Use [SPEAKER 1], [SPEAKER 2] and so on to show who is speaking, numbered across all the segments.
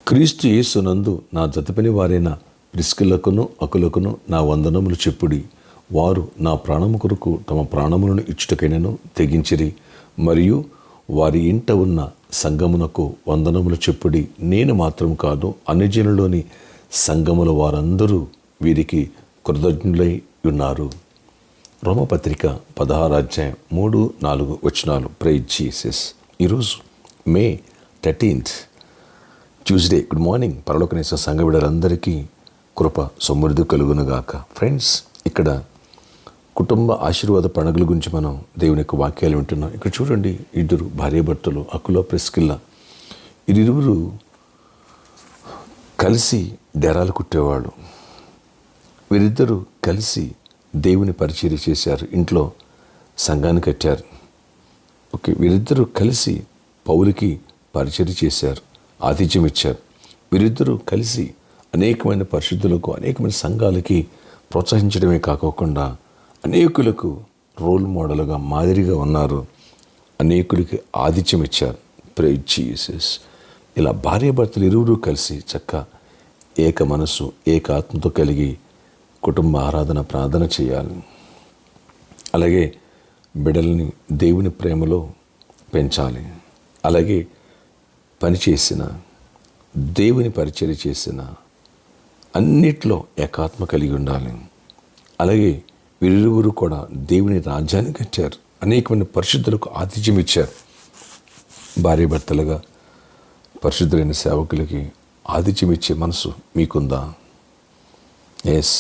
[SPEAKER 1] క్రీస్తు యేసునందు నా జతపని వారైన ప్రిస్కిల్లకును అకులకును నా వందనములు చెప్పుడి. వారు నా ప్రాణము కొరకు తమ ప్రాణములను ఇచ్చుటకైనను తెగించిరి. మరియు వారి ఇంట ఉన్న సంఘమునకు వందనములు చెప్పుడి. నేను మాత్రం కాదు, అన్యజనులోని సంఘముల వారందరూ వీరికి కృతజ్ఞులై ఉన్నారు. రోమపత్రిక 16:3-4 ప్రైజ్ జీసస్. ఈరోజు May 13th Tuesday. Good morning. పరలోకనేస సంఘ బిడ్డలందరికీ కృప సమృద్ధి కలుగునుగాక. ఫ్రెండ్స్, ఇక్కడ కుటుంబ ఆశీర్వాద పండుగల గురించి మనం దేవుని యొక్క వాక్యాలు వింటున్నాం. ఇక్కడ చూడండి, ఇద్దరు భార్యాభర్తలు అకుల ప్రిస్కిల్ల, వీరిరువురు కలిసి డేరాలు కుట్టేవాళ్ళు. వీరిద్దరూ కలిసి దేవుని పరిచర్య చేశారు, ఇంట్లో సంఘాన్ని కట్టారు. ఓకే, వీరిద్దరూ కలిసి పౌలుకి పరిచర్య చేశారు, ఆతిథ్యం ఇచ్చారు. వీరిద్దరూ కలిసి అనేకమైన పరిశుద్ధులకు, అనేకమైన సంఘాలకి ప్రోత్సహించడమే కాకోకుండా అనేకులకు రోల్ మోడల్గా, మాదిరిగా ఉన్నారు. అనేకులకి ఆతిథ్యం ఇచ్చారు. Praise Jesus. ఇలా భార్యాభర్తలు ఇరువురు కలిసి చక్క ఏక మనసు, ఏక ఆత్మతో కలిగి కుటుంబ ఆరాధన, ప్రార్థన చేయాలి. అలాగే బిడ్డల్ని దేవుని ప్రేమలో పెంచాలి. అలాగే పనిచేసిన, దేవుని పరిచర్య చేసిన అన్నిట్లో ఏకాత్మ కలిగి ఉండాలి. అలాగే వీరిరువురు కూడా దేవుని రాజ్యాన్ని కట్టారు, అనేకమైన పరిశుద్ధులకు ఆతిథ్యం ఇచ్చారు. భార్యాభర్తలుగా పరిశుద్ధులైన సేవకులకి ఆతిథ్యం ఇచ్చే మనసు మీకుందా? ఎస్.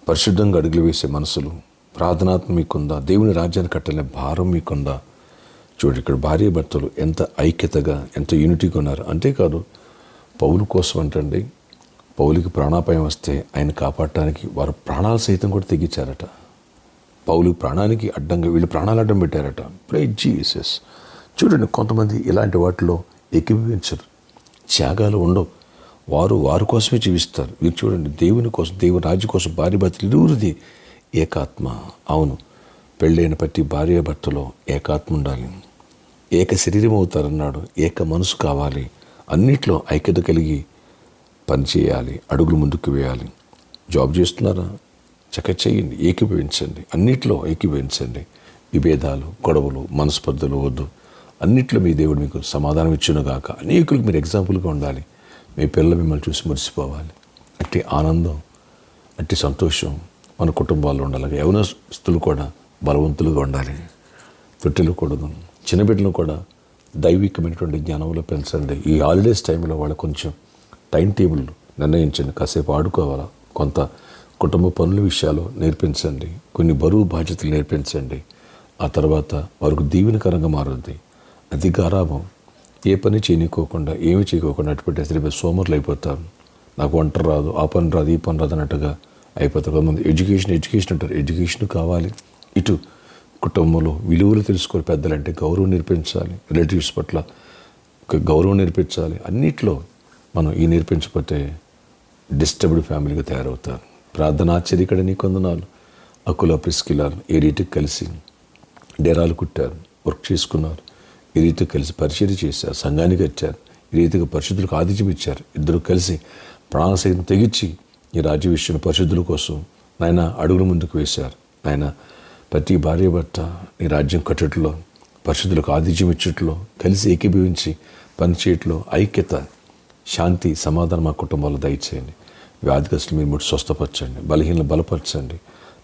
[SPEAKER 1] పరిశుద్ధంగా అడుగులు వేసే మనసులు, ప్రార్థనాత్మ మీకుందా? దేవుని రాజ్యాన్ని కట్టాలనే భారం మీకుందా? చూడండి, ఇక్కడ భార్యాభర్తలు ఎంత ఐక్యతగా, ఎంత యూనిటీగా ఉన్నారు. అంతేకాదు, పౌలు కోసం అంటండి, పౌలుకి ప్రాణాపాయం వస్తే ఆయన కాపాడటానికి వారు ప్రాణాలు సైతం కూడా తెగించారట. పౌలు ప్రాణానికి అడ్డంగా వీళ్ళు ప్రాణాలు అడ్డం పెట్టారట. Praise Jesus. చూడండి, కొంతమంది ఇలాంటి వాటిలో ఏకీభవించరు, త్యాగాలు ఉండవు. వారి కోసమే జీవిస్తారు. వీరు చూడండి, దేవుని కోసం, దేవుని రాజ్యం కోసం భార్యాభర్తలు ఇరువురిది ఏకాత్మ. అవును, పెళ్ళైన ప్రతి భార్యాభర్తలో ఏకాత్మ ఉండాలి. ఏక శరీరం అవుతారన్నాడు. ఏక మనసు కావాలి. అన్నిట్లో ఐక్యత కలిగి పనిచేయాలి, అడుగులు ముందుకు వేయాలి. జాబ్ చేస్తున్నారా? చక్క చేయండి, ఏకీభవించండి, అన్నిట్లో ఏకీభవించండి. విభేదాలు, గొడవలు, మనస్పర్ధలు వద్దు. అన్నిట్లో మీ దేవుడు మీకు సమాధానం ఇచ్చునుగాక. అనేకులకు మీరు ఎగ్జాంపుల్గా ఉండాలి. మీ పిల్లలు మిమ్మల్ని చూసి మురిసిపోవాలి. అట్టి ఆనందం, అట్టి సంతోషం మన కుటుంబాల్లో ఉండాలి. యవనస్తులు కూడా బలవంతులుగా ఉండాలి, తొట్టిల్లకూడదు. చిన్నబిడ్డలను కూడా దైవికమైనటువంటి జ్ఞానంలో పెంచండి. ఈ హాలిడేస్ టైంలో వాళ్ళు కొంచెం టైం టేబుల్ నిర్ణయించండి. కాసేపు ఆడుకోవాలా, కొంత కుటుంబ పనుల విషయాలు నేర్పించండి, కొన్ని బరువు బాధ్యతలు నేర్పించండి. ఆ తర్వాత వారికి దీవెనకరంగా మారుద్ది. అది గారాభం, ఏ పని చేయనికోకుండా, ఏమి చేయకోకుండా అటువంటి అసలు సోమరులు అయిపోతారు. నాకు వంట రాదు, ఆ పని రాదు, ఈ పని రాదు అన్నట్టుగా అయిపోతారు. కొంతమంది ఎడ్యుకేషన్ అంటారు. ఎడ్యుకేషన్ కావాలి. ఇటు కుటుంబంలో విలువలు తెలుసుకోవాలి. పెద్దలంటే గౌరవం నేర్పించాలి, రిలేటివ్స్ పట్ల గౌరవం నేర్పించాలి. అన్నిట్లో మనం ఈ నేర్పించకపోతే డిస్టర్బ్డ్ ఫ్యామిలీగా తయారవుతారు. ప్రార్థన ఆశ్చర్యకడ నీ కొందనాలు. అకుల ప్రిస్కిల్లాలు ఈ రీతికి కలిసి డేరాలు కుట్టారు, వర్క్ చేసుకున్నారు. ఈ రీతికి కలిసి పరిచర్య చేశారు, సంఘానికి వచ్చారు. ఈ రీతిగా పరిశుద్ధులకు ఆతిథ్యం ఇచ్చారు. ఇద్దరు కలిసి ప్రాణ సైతం తెగించి ఈ రాజ్య విషయంలో పరిశుద్ధుల కోసం నాయన అడుగులు ముందుకు వేశారు. నాయన ప్రతి భార్యాభర్త నీ రాజ్యం కట్టట్లో, పరిశుద్ధులకు ఆతిథ్యం ఇచ్చట్లో, కలిసి ఏకీభవించి పనిచేయట్లో ఐక్యత, శాంతి, సమాధానం మా కుటుంబాల్లో దయచేయండి. వ్యాధిగ్రస్తులు మీరు ముట్టి స్వస్థపరచండి, బలహీనలు బలపరచండి.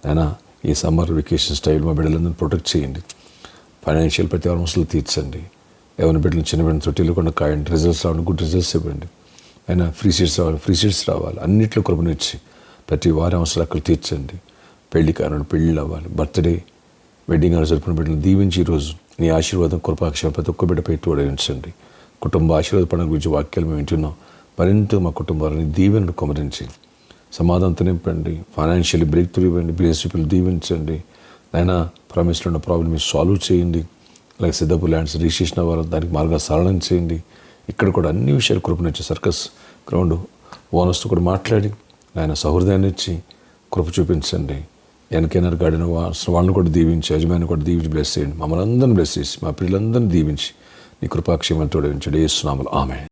[SPEAKER 1] నాయన ఈ సమ్మర్ వెకేషన్ స్టైల్ మా బిడ్డలందరినీ ప్రొటెక్ట్ చేయండి. ఫైనాన్షియల్ ప్రతి అవసరాలు తీర్చండి. ఎవరి బిడ్డలు చిన్న బిడ్డలు తొట్టిల్లకుండా కాయండి. రిజల్ట్స్ రావాలి, గుడ్ రిజల్ట్స్ ఇవ్వండి. అయినా ఫ్రీ సీట్స్ రావాలి. అన్నింటిలో కృపనిచ్చి ప్రతి వారి అవసరాలు అక్కడ తీర్చండి. పెళ్లి కారణం పెళ్ళిళ్ళు అవ్వాలి. బర్త్డే, వెడ్డింగ్ అని జరుపుకున్న బిడ్డలు దీవించి ఈరోజు నీ ఆశీర్వాదం, కృపాక్షేమ ప్రతి ఒక్క బిడ్డపై తోడగించండి. కుటుంబ ఆశీర్వాద పండుగ గురించి వాక్యాలు మేము వింటున్నాం. మరింత మా కుటుంబాలని దీవెనను కుమరించి సమాధానంతో నింపండి. ఫైనాన్షియల్లీ బ్రేక్ త్రూ ఇవ్వండి. బిజినెస్ పీపుల్ దీవించండి. అయినా ప్రామిస్లో ఉన్న ప్రాబ్లమ్ సాల్వ్ చేయండి. అలాగే సిద్ధపు ల్యాండ్స్ రిజిస్ట్రేషన్ అవ్వాలి, దానికి మార్గాలు సరళం చేయండి. ఇక్కడ కూడా అన్ని విషయాలు కృపనిచ్చి సర్కస్ గ్రౌండ్ ఓనర్స్తో కూడా మాట్లాడి ఆయన సహృదయాన్ని ఇచ్చి కృప చూపించండి. వెనకైనా గాడిన వాళ్ళని కూడా దీవించి, యజమాని కూడా దీవించి బ్లెస్ చేయండి. మమ్మల్ని అందరిని బ్లెస్ చేసి మా పిల్లలందరినీ దీవించి నీ కృపాక్షేమాలు తోడించండి. యేసు నామములో ఆమేన్.